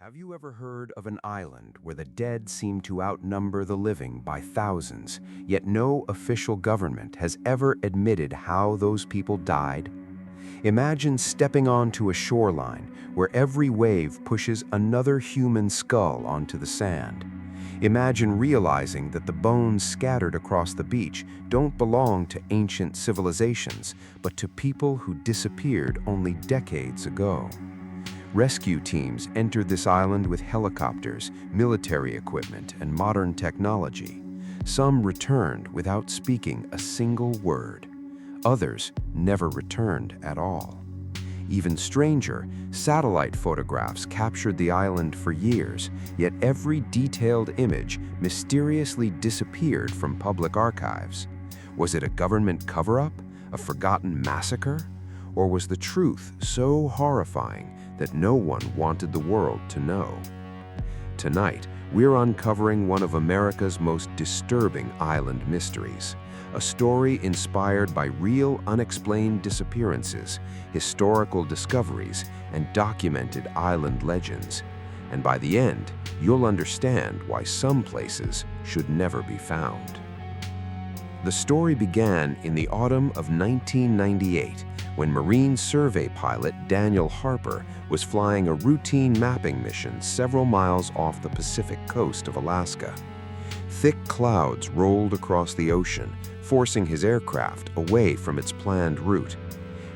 Have you ever heard of an island where the dead seem to outnumber the living by thousands, yet no official government has ever admitted how those people died? Imagine stepping onto a shoreline where every wave pushes another human skull onto the sand. Imagine realizing that the bones scattered across the beach don't belong to ancient civilizations, but to people who disappeared only decades ago. Rescue teams entered this island with helicopters, military equipment, and modern technology. Some returned without speaking a single word. Others never returned at all. Even stranger, satellite photographs captured the island for years, yet every detailed image mysteriously disappeared from public archives. Was it a government cover-up, a forgotten massacre? Or was the truth so horrifying that no one wanted the world to know? Tonight, we're uncovering one of America's most disturbing island mysteries, a story inspired by real unexplained disappearances, historical discoveries, and documented island legends. And by the end, you'll understand why some places should never be found. The story began in the autumn of 1998, when Marine Survey pilot Daniel Harper was flying a routine mapping mission several miles off the Pacific coast of Alaska. Thick clouds rolled across the ocean, forcing his aircraft away from its planned route.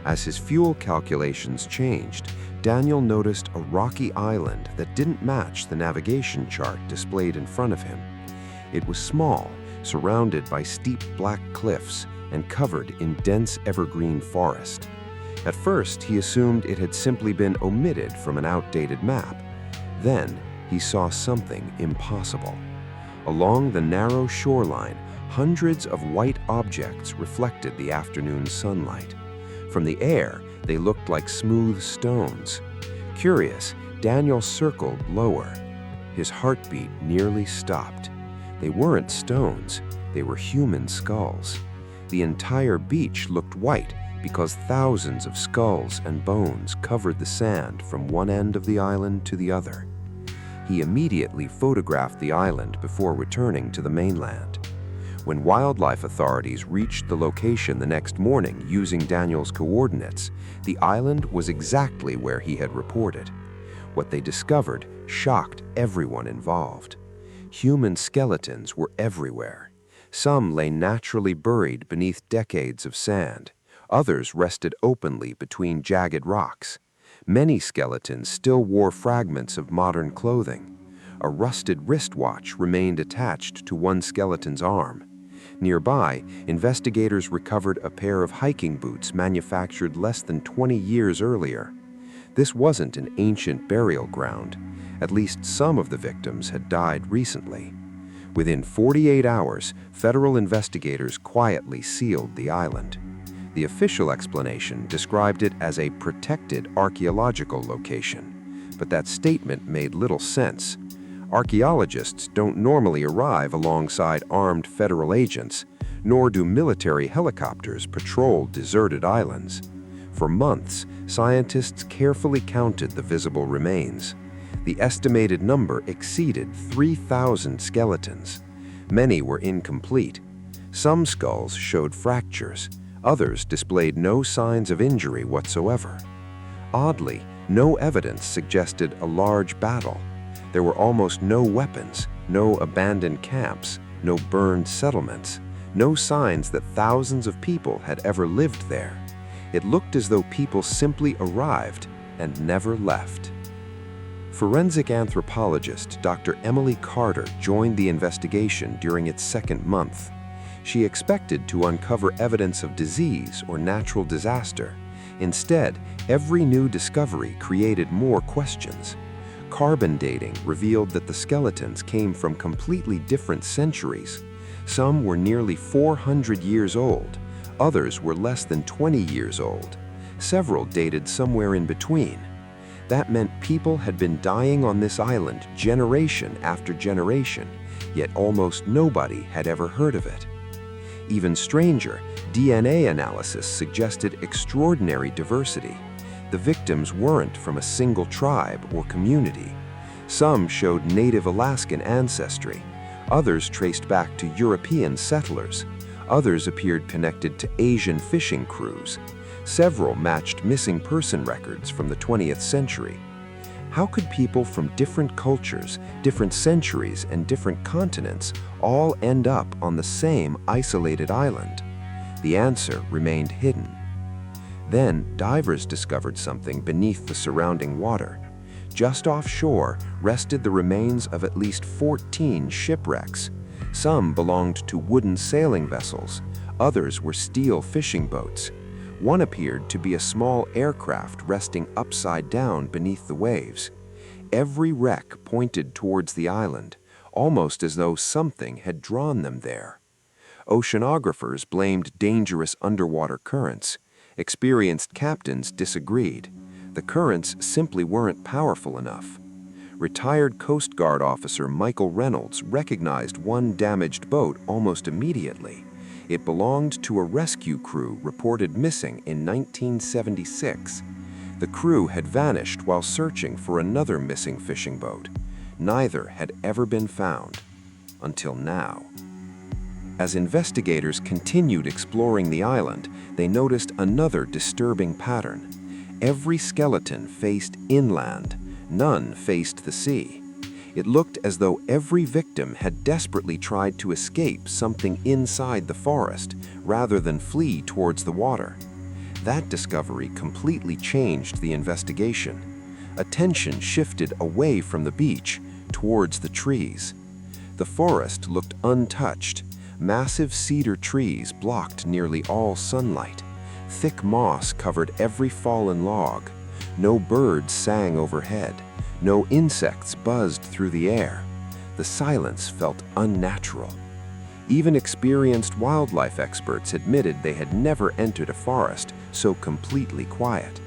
As his fuel calculations changed, Daniel noticed a rocky island that didn't match the navigation chart displayed in front of him. It was small, surrounded by steep black cliffs, and covered in dense evergreen forest. At first, he assumed it had simply been omitted from an outdated map. Then, he saw something impossible. Along the narrow shoreline, hundreds of white objects reflected the afternoon sunlight. From the air, they looked like smooth stones. Curious, Daniel circled lower. His heartbeat nearly stopped. They weren't stones, they were human skulls. The entire beach looked white because thousands of skulls and bones covered the sand from one end of the island to the other. He immediately photographed the island before returning to the mainland. When wildlife authorities reached the location the next morning using Daniel's coordinates, the island was exactly where he had reported. What they discovered shocked everyone involved. Human skeletons were everywhere. Some lay naturally buried beneath decades of sand. Others rested openly between jagged rocks. Many skeletons still wore fragments of modern clothing. A rusted wristwatch remained attached to one skeleton's arm. Nearby, investigators recovered a pair of hiking boots manufactured less than 20 years earlier. This wasn't an ancient burial ground. At least some of the victims had died recently. Within 48 hours, federal investigators quietly sealed the island. The official explanation described it as a protected archaeological location, but that statement made little sense. Archaeologists don't normally arrive alongside armed federal agents, nor do military helicopters patrol deserted islands. For months, scientists carefully counted the visible remains. The estimated number exceeded 3,000 skeletons. Many were incomplete. Some skulls showed fractures. Others displayed no signs of injury whatsoever. Oddly, no evidence suggested a large battle. There were almost no weapons, no abandoned camps, no burned settlements, no signs that thousands of people had ever lived there. It looked as though people simply arrived and never left. Forensic anthropologist Dr. Emily Carter joined the investigation during its second month. She expected to uncover evidence of disease or natural disaster. Instead, every new discovery created more questions. Carbon dating revealed that the skeletons came from completely different centuries. Some were nearly 400 years old. Others were less than 20 years old. Several dated somewhere in between. That meant people had been dying on this island generation after generation, yet almost nobody had ever heard of it. Even stranger, DNA analysis suggested extraordinary diversity. The victims weren't from a single tribe or community. Some showed native Alaskan ancestry. Others traced back to European settlers. Others appeared connected to Asian fishing crews. Several matched missing person records from the 20th century. How could people from different cultures, different centuries, and different continents all end up on the same isolated island? The answer remained hidden. Then, divers discovered something beneath the surrounding water. Just offshore rested the remains of at least 14 shipwrecks. Some belonged to wooden sailing vessels. Others were steel fishing boats. One appeared to be a small aircraft resting upside down beneath the waves. Every wreck pointed towards the island, almost as though something had drawn them there. Oceanographers blamed dangerous underwater currents. Experienced captains disagreed. The currents simply weren't powerful enough. Retired Coast Guard officer Michael Reynolds recognized one damaged boat almost immediately. It belonged to a rescue crew reported missing in 1976. The crew had vanished while searching for another missing fishing boat. Neither had ever been found. Until now. As investigators continued exploring the island, they noticed another disturbing pattern. Every skeleton faced inland. None faced the sea. It looked as though every victim had desperately tried to escape something inside the forest, rather than flee towards the water. That discovery completely changed the investigation. Attention shifted away from the beach, towards the trees. The forest looked untouched. Massive cedar trees blocked nearly all sunlight. Thick moss covered every fallen log. No birds sang overhead. No insects buzzed through the air. The silence felt unnatural. Even experienced wildlife experts admitted they had never entered a forest so completely quiet.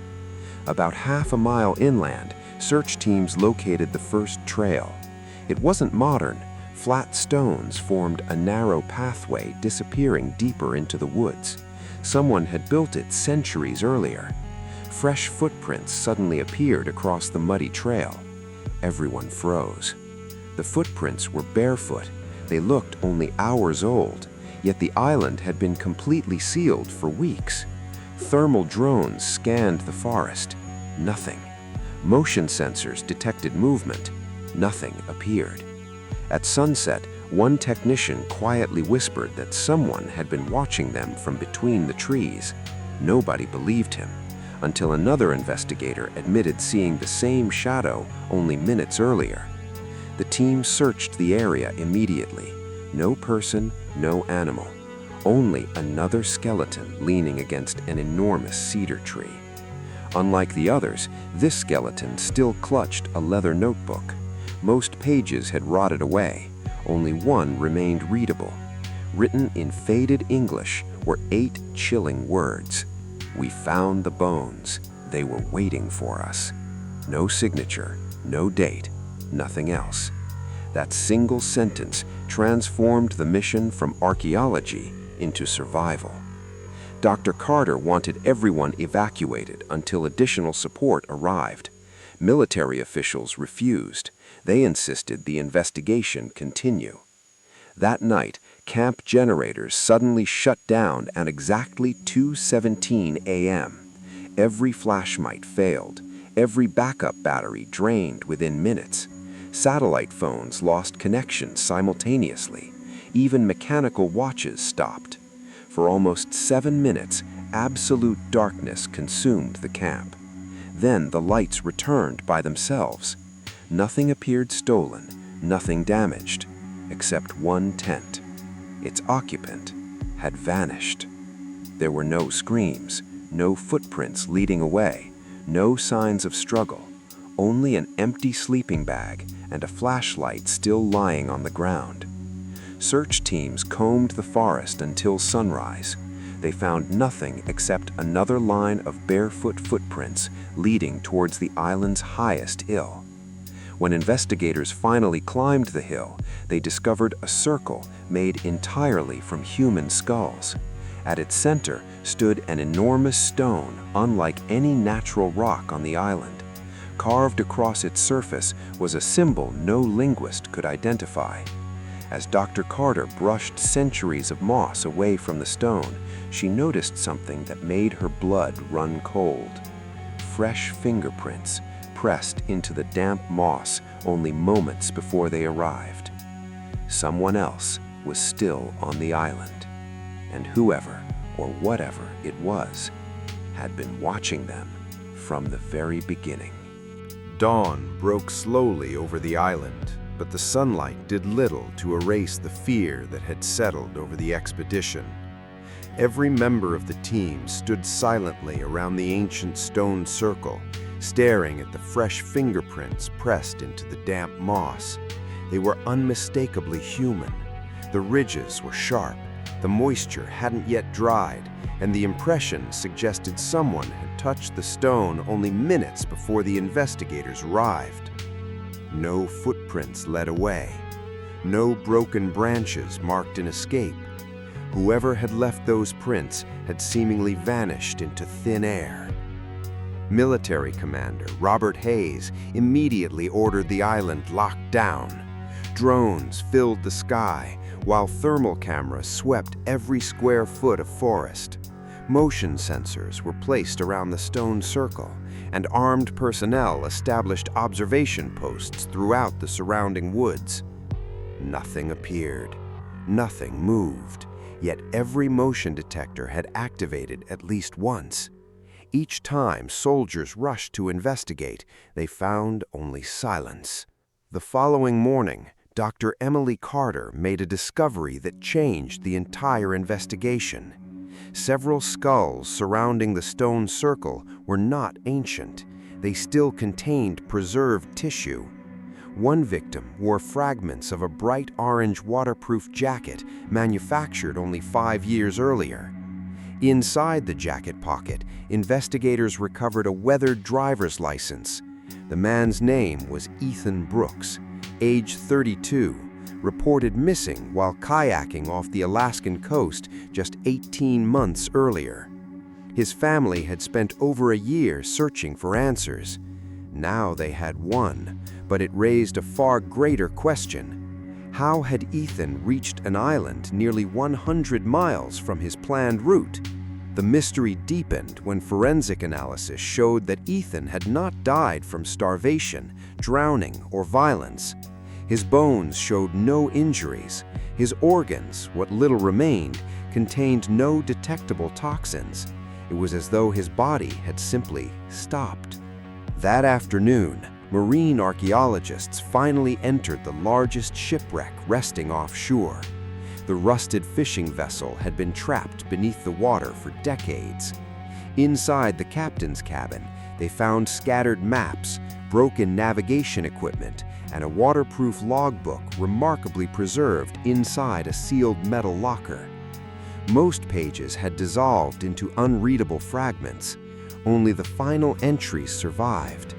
About half a mile inland, search teams located the first trail. It wasn't modern. Flat stones formed a narrow pathway disappearing deeper into the woods. Someone had built it centuries earlier. Fresh footprints suddenly appeared across the muddy trail. Everyone froze. The footprints were barefoot. They looked only hours old, yet the island had been completely sealed for weeks. Thermal drones scanned the forest. Nothing. Motion sensors detected movement. Nothing appeared. At sunset, one technician quietly whispered that someone had been watching them from between the trees. Nobody believed him, until another investigator admitted seeing the same shadow only minutes earlier. The team searched the area immediately. No person, no animal. Only another skeleton leaning against an enormous cedar tree. Unlike the others, this skeleton still clutched a leather notebook. Most pages had rotted away. Only one remained readable. Written in faded English were 8 chilling words. "We found the bones. They were waiting for us." No signature, no date, nothing else. That single sentence transformed the mission from archaeology into survival. Dr. Carter wanted everyone evacuated until additional support arrived. Military officials refused. They insisted the investigation continue. That night, camp generators suddenly shut down at exactly 2:17 a.m. Every flashlight failed. Every backup battery drained within minutes. Satellite phones lost connection simultaneously. Even mechanical watches stopped. For almost 7 minutes, absolute darkness consumed the camp. Then the lights returned by themselves. Nothing appeared stolen, nothing damaged, except one tent. Its occupant had vanished. There were no screams, no footprints leading away, no signs of struggle, only an empty sleeping bag and a flashlight still lying on the ground. Search teams combed the forest until sunrise. They found nothing except another line of barefoot footprints leading towards the island's highest hill. When investigators finally climbed the hill, they discovered a circle made entirely from human skulls. At its center stood an enormous stone unlike any natural rock on the island. Carved across its surface was a symbol no linguist could identify. As Dr. Carter brushed centuries of moss away from the stone, she noticed something that made her blood run cold. Fresh fingerprints pressed into the damp moss only moments before they arrived. Someone else was still on the island, and whoever or whatever it was had been watching them from the very beginning. Dawn broke slowly over the island, but the sunlight did little to erase the fear that had settled over the expedition. Every member of the team stood silently around the ancient stone circle, staring at the fresh fingerprints pressed into the damp moss. They were unmistakably human. The ridges were sharp, the moisture hadn't yet dried, and the impression suggested someone had touched the stone only minutes before the investigators arrived. No footprints led away. No broken branches marked an escape. Whoever had left those prints had seemingly vanished into thin air. Military Commander Robert Hayes immediately ordered the island locked down. Drones filled the sky, while thermal cameras swept every square foot of forest. Motion sensors were placed around the stone circle, and armed personnel established observation posts throughout the surrounding woods. Nothing appeared. Nothing moved, yet every motion detector had activated at least once. Each time soldiers rushed to investigate, they found only silence. The following morning, Dr. Emily Carter made a discovery that changed the entire investigation. Several skulls surrounding the stone circle were not ancient. They still contained preserved tissue. One victim wore fragments of a bright orange waterproof jacket manufactured only 5 years earlier. Inside the jacket pocket, investigators recovered a weathered driver's license. The man's name was Ethan Brooks, age 32, reported missing while kayaking off the Alaskan coast just 18 months earlier. His family had spent over a year searching for answers. Now they had one, but it raised a far greater question. How had Ethan reached an island nearly 100 miles from his planned route? The mystery deepened when forensic analysis showed that Ethan had not died from starvation, drowning, or violence. His bones showed no injuries. His organs, what little remained, contained no detectable toxins. It was as though his body had simply stopped. That afternoon, marine archaeologists finally entered the largest shipwreck resting offshore. The rusted fishing vessel had been trapped beneath the water for decades. Inside the captain's cabin, they found scattered maps, broken navigation equipment, and a waterproof logbook remarkably preserved inside a sealed metal locker. Most pages had dissolved into unreadable fragments. Only the final entries survived.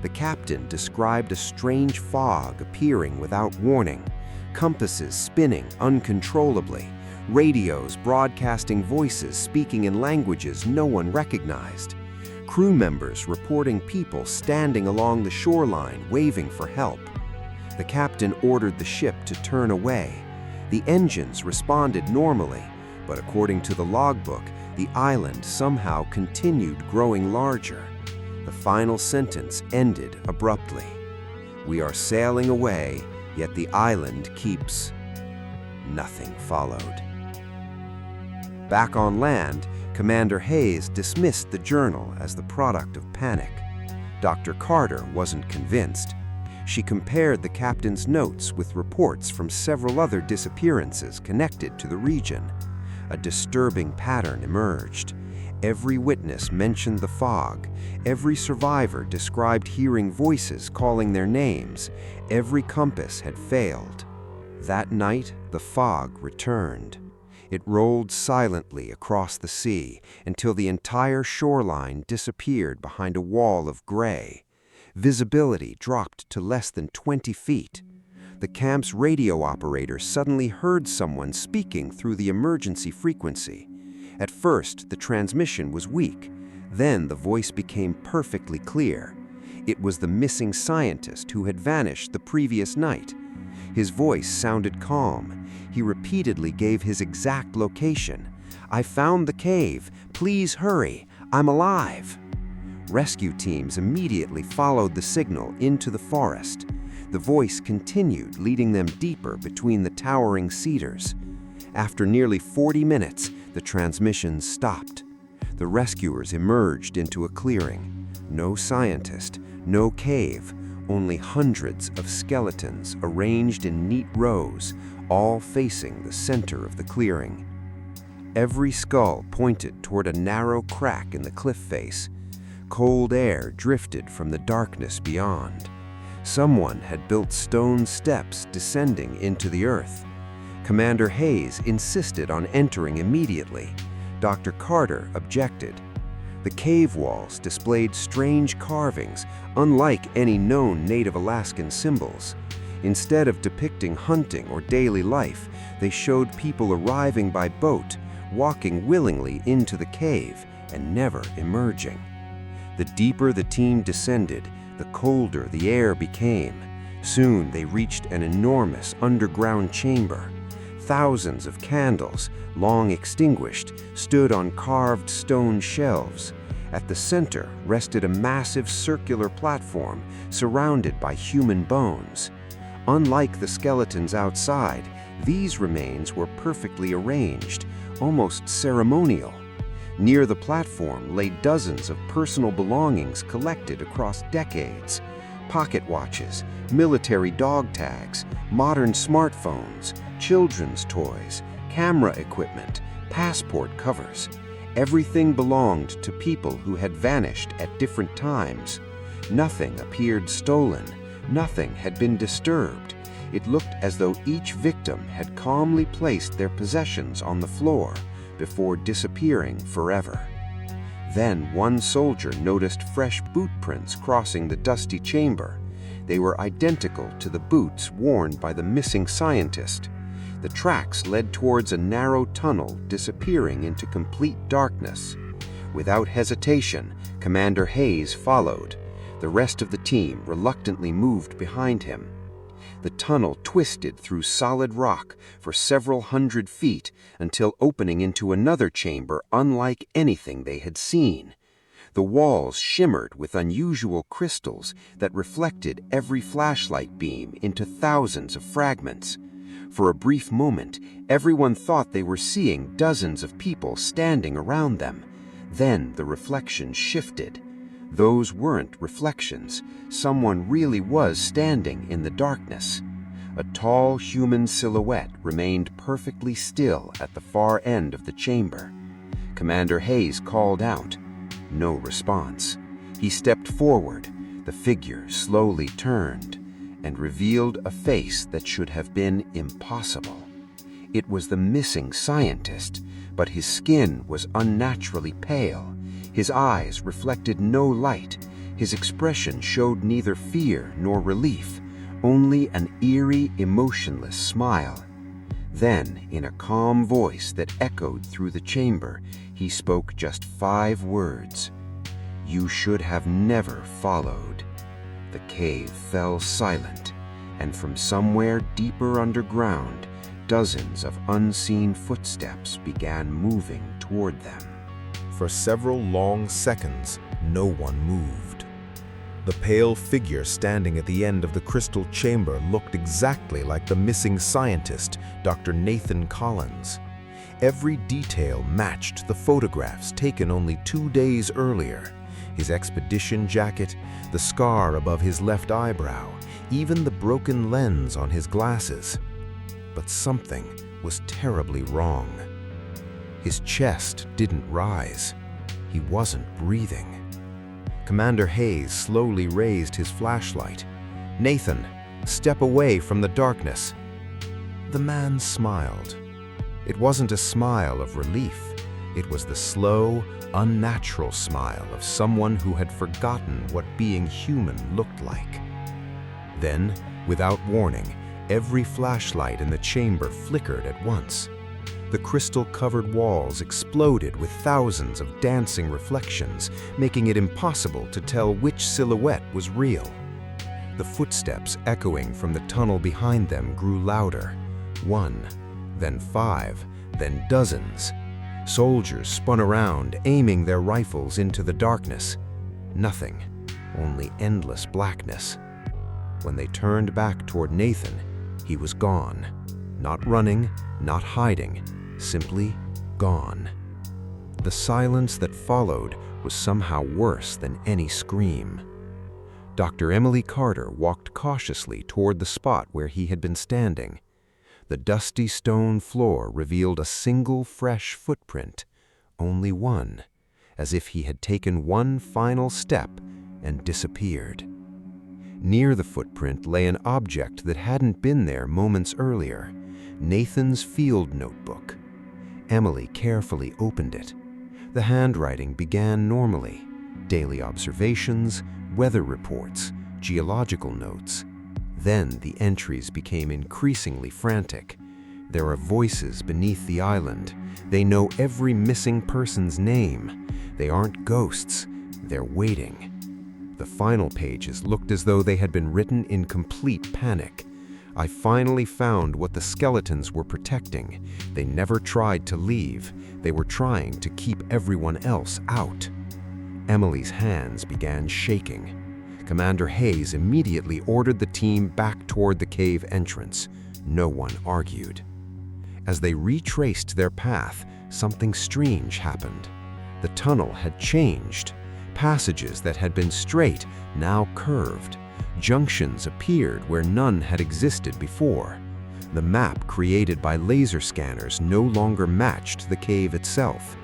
The captain described a strange fog appearing without warning, compasses spinning uncontrollably, radios broadcasting voices speaking in languages no one recognized, crew members reporting people standing along the shoreline waving for help. The captain ordered the ship to turn away. The engines responded normally, but according to the logbook, the island somehow continued growing larger. The final sentence ended abruptly. "We are sailing away, yet the island keeps." Nothing followed. Back on land, Commander Hayes dismissed the journal as the product of panic. Dr. Carter wasn't convinced. She compared the captain's notes with reports from several other disappearances connected to the region. A disturbing pattern emerged. Every witness mentioned the fog. Every survivor described hearing voices calling their names. Every compass had failed. That night, the fog returned. It rolled silently across the sea until the entire shoreline disappeared behind a wall of gray. Visibility dropped to less than 20 feet. The camp's radio operator suddenly heard someone speaking through the emergency frequency. At first, the transmission was weak. Then the voice became perfectly clear. It was the missing scientist who had vanished the previous night. His voice sounded calm. He repeatedly gave his exact location. "I found the cave. Please hurry. I'm alive." Rescue teams immediately followed the signal into the forest. The voice continued, leading them deeper between the towering cedars. After nearly 40 minutes, the transmission stopped. The rescuers emerged into a clearing. No scientist, no cave, only hundreds of skeletons arranged in neat rows, all facing the center of the clearing. Every skull pointed toward a narrow crack in the cliff face. Cold air drifted from the darkness beyond. Someone had built stone steps descending into the earth. Commander Hayes insisted on entering immediately. Dr. Carter objected. The cave walls displayed strange carvings, unlike any known native Alaskan symbols. Instead of depicting hunting or daily life, they showed people arriving by boat, walking willingly into the cave, and never emerging. The deeper the team descended, the colder the air became. Soon they reached an enormous underground chamber. Thousands of candles, long extinguished, stood on carved stone shelves. At the center rested a massive circular platform surrounded by human bones. Unlike the skeletons outside, these remains were perfectly arranged, almost ceremonial. Near the platform lay dozens of personal belongings collected across decades. Pocket watches, military dog tags, modern smartphones, children's toys, camera equipment, passport covers. Everything belonged to people who had vanished at different times. Nothing appeared stolen. Nothing had been disturbed. It looked as though each victim had calmly placed their possessions on the floor before disappearing forever. Then one soldier noticed fresh boot prints crossing the dusty chamber. They were identical to the boots worn by the missing scientist. The tracks led towards a narrow tunnel disappearing into complete darkness. Without hesitation, Commander Hayes followed. The rest of the team reluctantly moved behind him. The tunnel twisted through solid rock for several hundred feet until opening into another chamber unlike anything they had seen. The walls shimmered with unusual crystals that reflected every flashlight beam into thousands of fragments. For a brief moment, everyone thought they were seeing dozens of people standing around them. Then the reflections shifted. Those weren't reflections. Someone really was standing in the darkness. A tall human silhouette remained perfectly still at the far end of the chamber. Commander Hayes called out. No response. He stepped forward. The figure slowly turned and revealed a face that should have been impossible. It was the missing scientist, but his skin was unnaturally pale. His eyes reflected no light. His expression showed neither fear nor relief, only an eerie, emotionless smile. Then, in a calm voice that echoed through the chamber, he spoke just 5 words. "You should have never followed." The cave fell silent, and from somewhere deeper underground, dozens of unseen footsteps began moving toward them. For several long seconds, no one moved. The pale figure standing at the end of the crystal chamber looked exactly like the missing scientist, Dr. Nathan Collins. Every detail matched the photographs taken only 2 days earlier. His expedition jacket, the scar above his left eyebrow, even the broken lens on his glasses. But something was terribly wrong. His chest didn't rise. He wasn't breathing. Commander Hayes slowly raised his flashlight. "Nathan, step away from the darkness." The man smiled. It wasn't a smile of relief. It was the slow, unnatural smile of someone who had forgotten what being human looked like. Then, without warning, every flashlight in the chamber flickered at once. The crystal-covered walls exploded with thousands of dancing reflections, making it impossible to tell which silhouette was real. The footsteps echoing from the tunnel behind them grew louder. 1, then 5, then dozens. Soldiers spun around, aiming their rifles into the darkness. Nothing, only endless blackness. When they turned back toward Nathan, he was gone. Not running, not hiding, simply gone. The silence that followed was somehow worse than any scream. Dr. Emily Carter walked cautiously toward the spot where he had been standing. The dusty stone floor revealed a single fresh footprint, only one, as if he had taken one final step and disappeared. Near the footprint lay an object that hadn't been there moments earlier, Nathan's field notebook. Emily carefully opened it. The handwriting began normally: daily observations, weather reports, geological notes. Then the entries became increasingly frantic. There are voices beneath the island. They know every missing person's name. They aren't ghosts, they're waiting. The final pages looked as though they had been written in complete panic. I finally found what the skeletons were protecting. They never tried to leave. They were trying to keep everyone else out. Emily's hands began shaking. Commander Hayes immediately ordered the team back toward the cave entrance. No one argued. As they retraced their path, something strange happened. The tunnel had changed. Passages that had been straight now curved. Junctions appeared where none had existed before. The map created by laser scanners no longer matched the cave itself.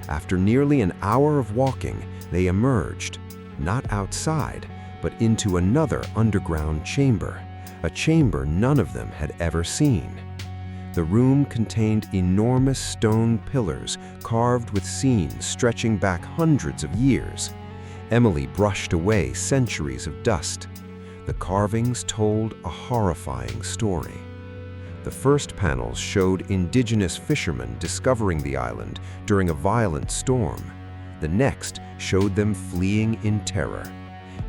After nearly an hour of walking, they emerged, not outside, but into another underground chamber, a chamber none of them had ever seen. The room contained enormous stone pillars carved with scenes stretching back hundreds of years. Emily brushed away centuries of dust. The carvings told a horrifying story. The first panels showed indigenous fishermen discovering the island during a violent storm. The next showed them fleeing in terror.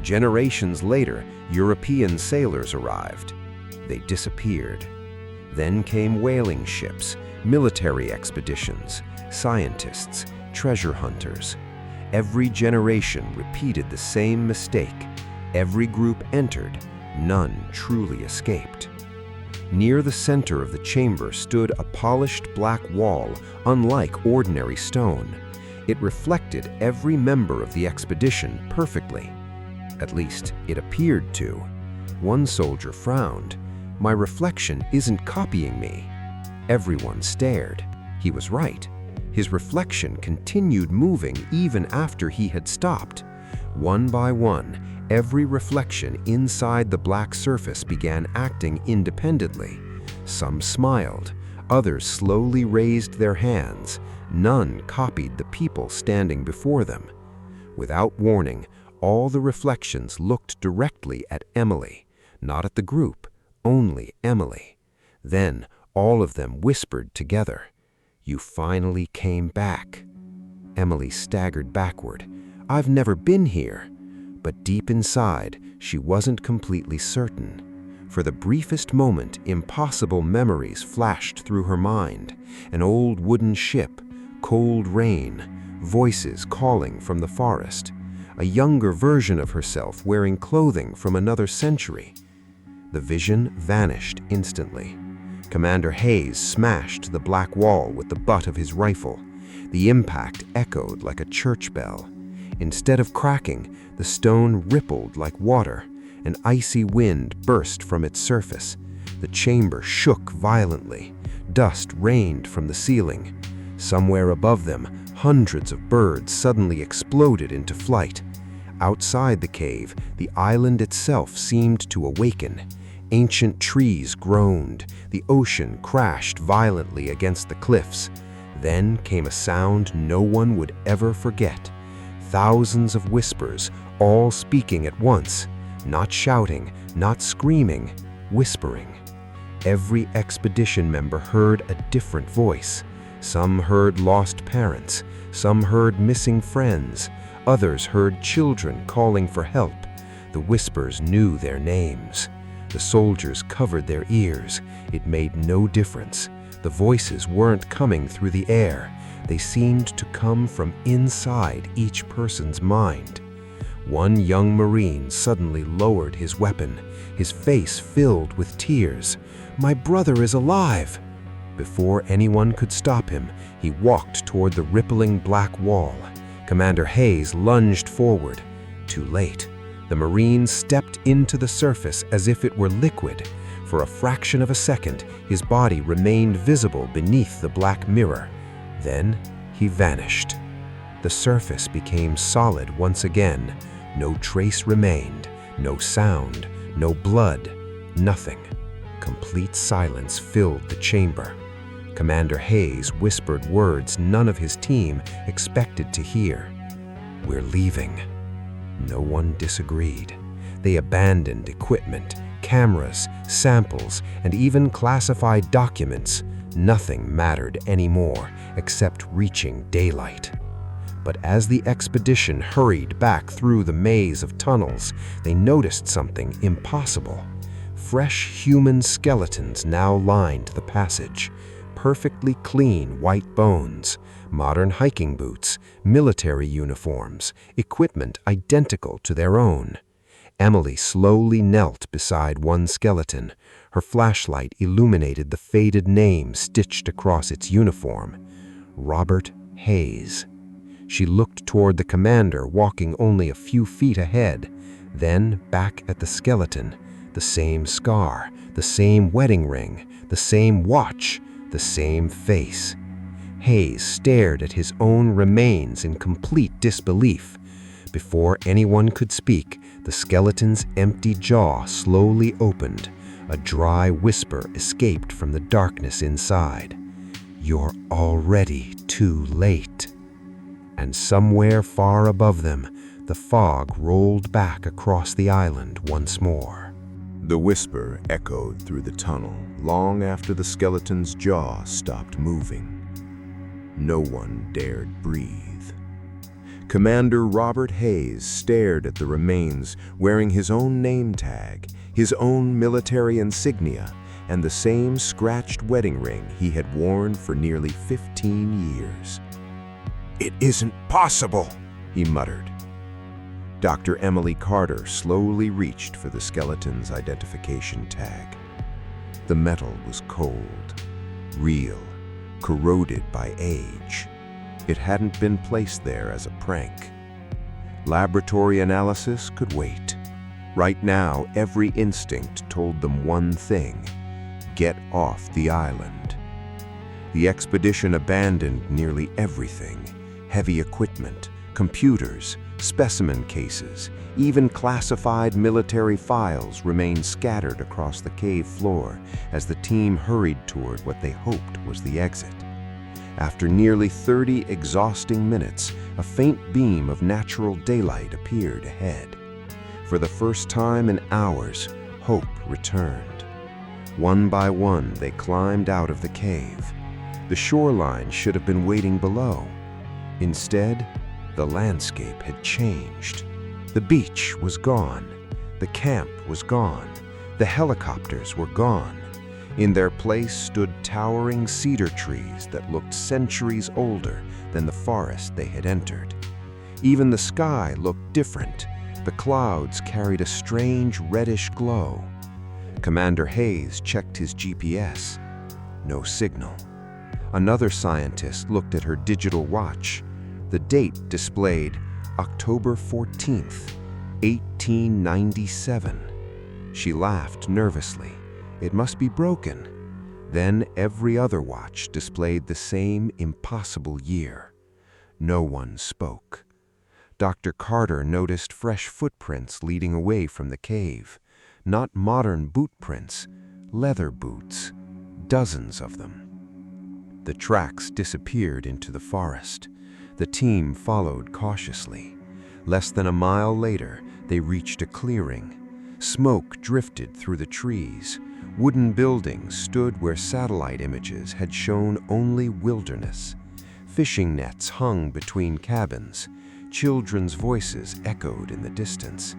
Generations later, European sailors arrived. They disappeared. Then came whaling ships, military expeditions, scientists, treasure hunters. Every generation repeated the same mistake. Every group entered, none truly escaped. Near the center of the chamber stood a polished black wall, unlike ordinary stone. It reflected every member of the expedition perfectly. At least, it appeared to. One soldier frowned. "My reflection isn't copying me." Everyone stared. He was right. His reflection continued moving even after he had stopped. One by one, every reflection inside the black surface began acting independently. Some smiled. Others slowly raised their hands. None copied the people standing before them. Without warning, all the reflections looked directly at Emily, not at the group, only Emily. Then all of them whispered together, "You finally came back." Emily staggered backward. "I've never been here." But deep inside, she wasn't completely certain. For the briefest moment, impossible memories flashed through her mind. An old wooden ship, cold rain, voices calling from the forest. A younger version of herself wearing clothing from another century. The vision vanished instantly. Commander Hayes smashed the black wall with the butt of his rifle. The impact echoed like a church bell. Instead of cracking, the stone rippled like water. An icy wind burst from its surface. The chamber shook violently. Dust rained from the ceiling. Somewhere above them, hundreds of birds suddenly exploded into flight. Outside the cave, the island itself seemed to awaken. Ancient trees groaned. The ocean crashed violently against the cliffs. Then came a sound no one would ever forget. Thousands of whispers, all speaking at once. Not shouting, not screaming, whispering. Every expedition member heard a different voice. Some heard lost parents, some heard missing friends, others heard children calling for help. The whispers knew their names. The soldiers covered their ears. It made no difference. The voices weren't coming through the air. They seemed to come from inside each person's mind. One young Marine suddenly lowered his weapon, his face filled with tears. "My brother is alive!" Before anyone could stop him, he walked toward the rippling black wall. Commander Hayes lunged forward. Too late. The Marine stepped into the surface as if it were liquid. For a fraction of a second, his body remained visible beneath the black mirror. Then he vanished. The surface became solid once again. No trace remained, no sound, no blood, nothing. Complete silence filled the chamber. Commander Hayes whispered words none of his team expected to hear. "We're leaving." No one disagreed. They abandoned equipment, cameras, samples, and even classified documents. Nothing mattered anymore except reaching daylight. But as the expedition hurried back through the maze of tunnels, they noticed something impossible. Fresh human skeletons now lined the passage. Perfectly clean white bones, modern hiking boots, military uniforms, equipment identical to their own. Emily slowly knelt beside one skeleton. Her flashlight illuminated the faded name stitched across its uniform: Robert Hayes. She looked toward the commander walking only a few feet ahead, then back at the skeleton. The same scar, the same wedding ring, the same watch, the same face. Hayes stared at his own remains in complete disbelief. Before anyone could speak, the skeleton's empty jaw slowly opened. A dry whisper escaped from the darkness inside. "You're already too late." And somewhere far above them, the fog rolled back across the island once more. The whisper echoed through the tunnel long after the skeleton's jaw stopped moving. No one dared breathe. Commander Robert Hayes stared at the remains, wearing his own name tag, his own military insignia, and the same scratched wedding ring he had worn for nearly 15 years. "It isn't possible," he muttered. Dr. Emily Carter slowly reached for the skeleton's identification tag. The metal was cold, real, corroded by age. It hadn't been placed there as a prank. Laboratory analysis could wait. Right now, every instinct told them one thing: get off the island. The expedition abandoned nearly everything: heavy equipment, computers, specimen cases, even classified military files remained scattered across the cave floor as the team hurried toward what they hoped was the exit. After nearly 30 exhausting minutes, a faint beam of natural daylight appeared ahead. For the first time in hours, hope returned. One by one, they climbed out of the cave. The shoreline should have been waiting below. Instead, the landscape had changed. The beach was gone. The camp was gone. The helicopters were gone. In their place stood towering cedar trees that looked centuries older than the forest they had entered. Even the sky looked different. The clouds carried a strange reddish glow. Commander Hayes checked his GPS. No signal. Another scientist looked at her digital watch. The date displayed October 14th, 1897. She laughed nervously. It must be broken. Then every other watch displayed the same impossible year. No one spoke. Dr. Carter noticed fresh footprints leading away from the cave. Not modern boot prints, leather boots, dozens of them. The tracks disappeared into the forest. The team followed cautiously. Less than a mile later, they reached a clearing. Smoke drifted through the trees. Wooden buildings stood where satellite images had shown only wilderness. Fishing nets hung between cabins. Children's voices echoed in the distance.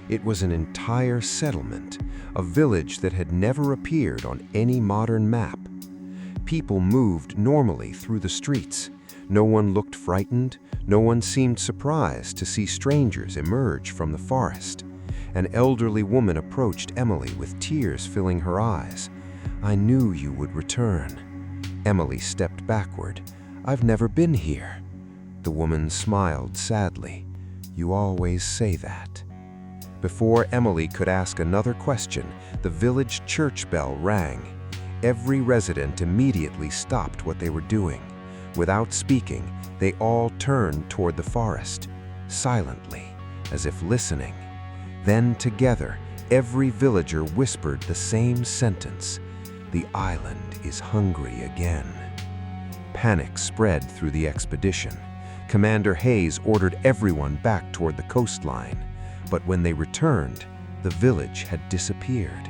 It was an entire settlement, a village that had never appeared on any modern map. People moved normally through the streets. No one looked frightened. No one seemed surprised to see strangers emerge from the forest. An elderly woman approached Emily with tears filling her eyes. "I knew you would return." Emily stepped backward. "I've never been here." The woman smiled sadly. "You always say that." Before Emily could ask another question, the village church bell rang. Every resident immediately stopped what they were doing. Without speaking, they all turned toward the forest, silently, as if listening. Then together, every villager whispered the same sentence: "The island is hungry again." Panic spread through the expedition. Commander Hayes ordered everyone back toward the coastline. But when they returned, the village had disappeared.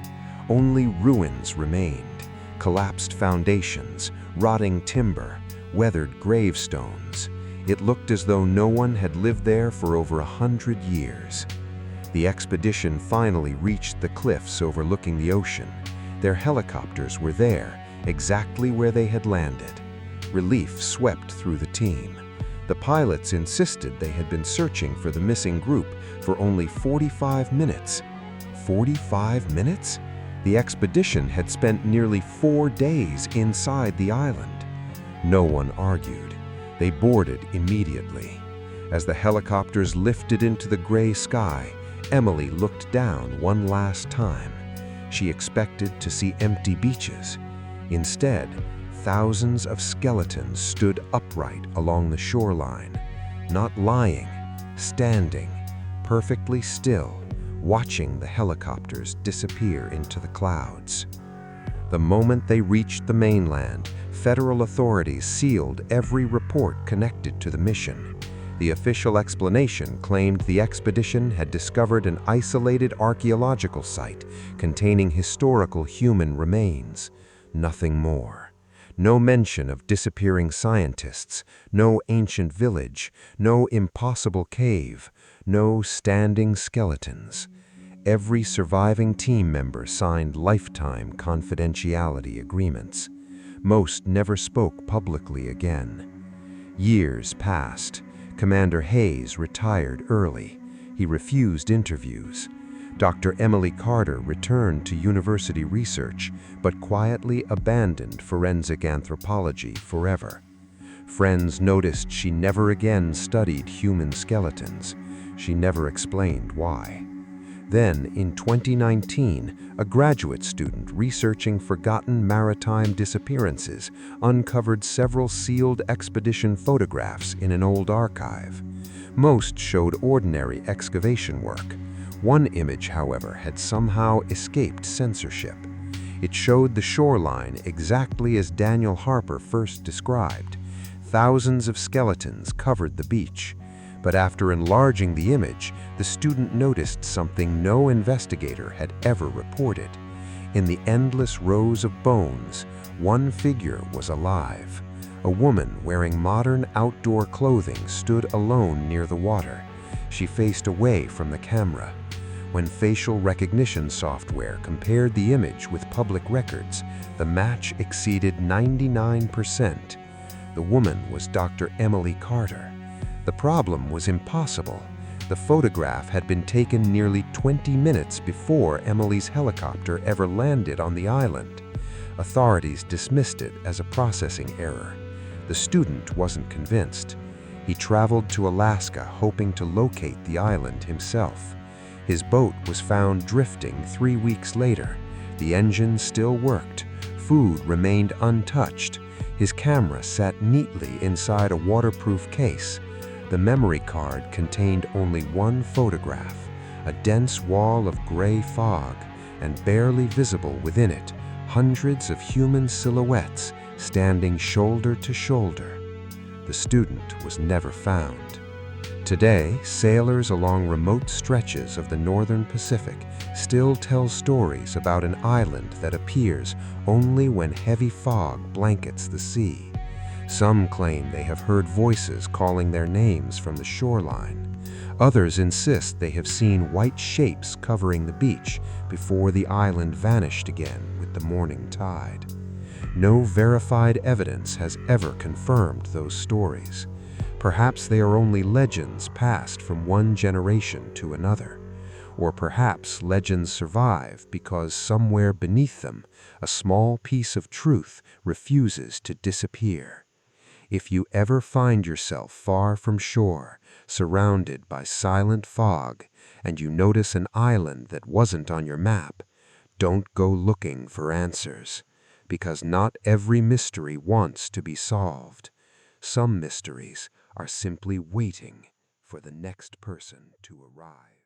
Only ruins remained: collapsed foundations, rotting timber, weathered gravestones. It looked as though no one had lived there for over 100 years. The expedition finally reached the cliffs overlooking the ocean. Their helicopters were there, exactly where they had landed. Relief swept through the team. The pilots insisted they had been searching for the missing group for only 45 minutes. 45 minutes? The expedition had spent nearly 4 days inside the island. No one argued. They boarded immediately. As the helicopters lifted into the gray sky, Emily looked down one last time. She expected to see empty beaches. Instead, thousands of skeletons stood upright along the shoreline, not lying, standing, perfectly still, watching the helicopters disappear into the clouds. The moment they reached the mainland, federal authorities sealed every report connected to the mission. The official explanation claimed the expedition had discovered an isolated archaeological site containing historical human remains. Nothing more. No mention of disappearing scientists, no ancient village, no impossible cave, no standing skeletons. Every surviving team member signed lifetime confidentiality agreements. Most never spoke publicly again. Years passed. Commander Hayes retired early. He refused interviews. Dr. Emily Carter returned to university research, but quietly abandoned forensic anthropology forever. Friends noticed she never again studied human skeletons. She never explained why. Then, in 2019, a graduate student researching forgotten maritime disappearances uncovered several sealed expedition photographs in an old archive. Most showed ordinary excavation work. One image, however, had somehow escaped censorship. It showed the shoreline exactly as Daniel Harper first described. Thousands of skeletons covered the beach. But after enlarging the image, the student noticed something no investigator had ever reported. In the endless rows of bones, one figure was alive. A woman wearing modern outdoor clothing stood alone near the water. She faced away from the camera. When facial recognition software compared the image with public records, the match exceeded 99%. The woman was Dr. Emily Carter. The problem was impossible. The photograph had been taken nearly 20 minutes before Emily's helicopter ever landed on the island. Authorities dismissed it as a processing error. The student wasn't convinced. He traveled to Alaska hoping to locate the island himself. His boat was found drifting 3 weeks later. The engine still worked. Food remained untouched. His camera sat neatly inside a waterproof case. The memory card contained only one photograph, a dense wall of gray fog, and barely visible within it, hundreds of human silhouettes standing shoulder to shoulder. The student was never found. Today, sailors along remote stretches of the northern Pacific still tell stories about an island that appears only when heavy fog blankets the sea. Some claim they have heard voices calling their names from the shoreline. Others insist they have seen white shapes covering the beach before the island vanished again with the morning tide. No verified evidence has ever confirmed those stories. Perhaps they are only legends passed from one generation to another. Or perhaps legends survive because somewhere beneath them, a small piece of truth refuses to disappear. If you ever find yourself far from shore, surrounded by silent fog, and you notice an island that wasn't on your map, don't go looking for answers, because not every mystery wants to be solved. Some mysteries are simply waiting for the next person to arrive.